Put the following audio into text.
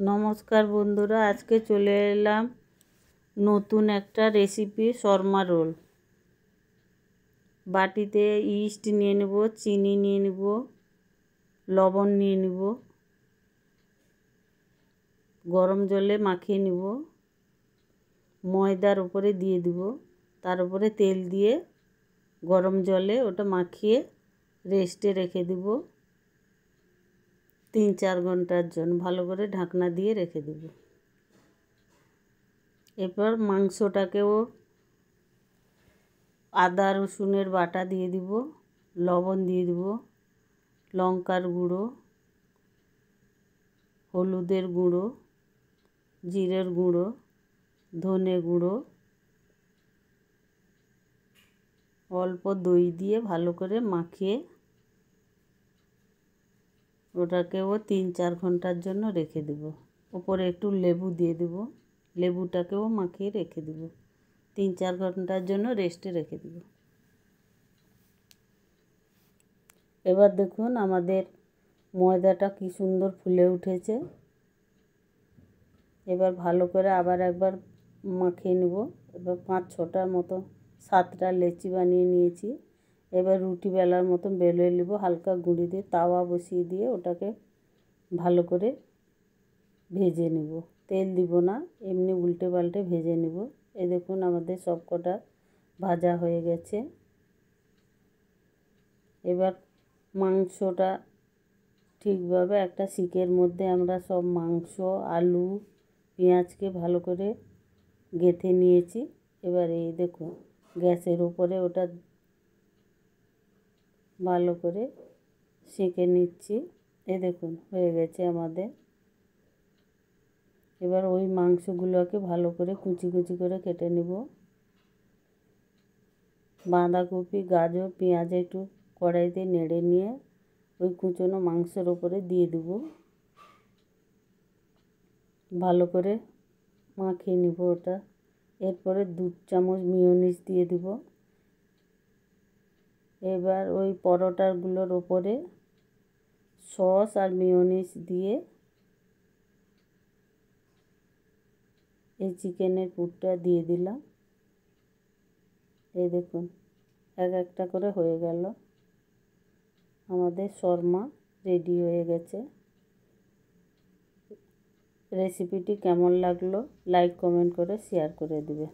নমস্কার বন্ধুরা, আজকে চলে এলাম নতুন একটা রেসিপি শর্মা রোল। বাটিতে ইস্ট নিয়ে নেব, চিনি নিয়ে নেব, লবণ নিয়ে নেব, গরম জলে মাখিয়ে নেব, ময়দার উপরে দিয়ে দিব, তার উপরে তেল দিয়ে গরম জলে ওটা মাখিয়ে রেস্টে রেখে দিব 3-4 ঘন্টার জন্য। ভালো করে ঢাকনা দিয়ে রেখে দেব। এরপর মাংসটাকেও আদা রসুনের বাটা দিয়ে দিব, লবণ দিয়ে দিব, লঙ্কার গুঁড়ো, হলুদের গুঁড়ো, জিরের গুঁড়ো, ধনে গুঁড়ো, অল্প দই দিয়ে ভালো করে মাখিয়ে ওটাকেও 3-4 ঘন্টার জন্য রেখে দেব। উপরে একটু লেবু দিয়ে দেব, লেবুটাকেও মাখিয়ে রেখে দেব, 3-4 ঘন্টার জন্য রেস্টে রেখে দেব। এবার দেখুন আমাদের ময়দাটা কি সুন্দর ফুলে উঠেছে। এবার ভালো করে আবার একবার মাখিয়ে নেব। এবার 5-6টার মতো 7টা লেচি বানিয়ে নিয়েছি। এবার রুটি বেলার মতন বেলে নেব হালকা গুঁড়ি দিয়ে। তাওয়া বসিয়ে দিয়ে ওটাকে ভালো করে ভেজে নেব, তেল দিব না, এমনি উল্টে পাল্টে ভেজে নেব। এই দেখুন আমাদের সব কটা ভাজা হয়ে গেছে। এবার মাংসটা ঠিকভাবে একটা শিকের মধ্যে আমরা সব মাংস, আলু, পেঁয়াজকে ভালো করে গেঁথে নিয়েছি। এবার এই দেখুন গ্যাসের উপরে ওটা ভালো করে সেঁকে নিচ্ছি। এই দেখুন হয়ে গেছে আমাদের। এবার ওই মাংসগুলোকে ভালো করে কুচি কুচি করে কেটে নেব। বাঁধাকপি, গাজর, পেঁয়াজ একটু কড়াইতে নেড়ে নিয়ে ওই কুচনো মাংসের ওপরে দিয়ে দেব। ভালো করে মাখিয়ে নেব ওটা। এরপরে 2 চামচ মিয়োনিজ দিয়ে দেব। এবার ওই পরোটাগুলোর ওপরে সস আর মিয়োনিজ দিয়ে এই চিকেনের পুরটা দিয়ে দিলাম। এই দেখুন এক একটা করে হয়ে গেল। আমাদের শর্মা রেডি হয়ে গেছে। রেসিপিটি কেমন লাগলো লাইক কমেন্ট করে শেয়ার করে দিবে।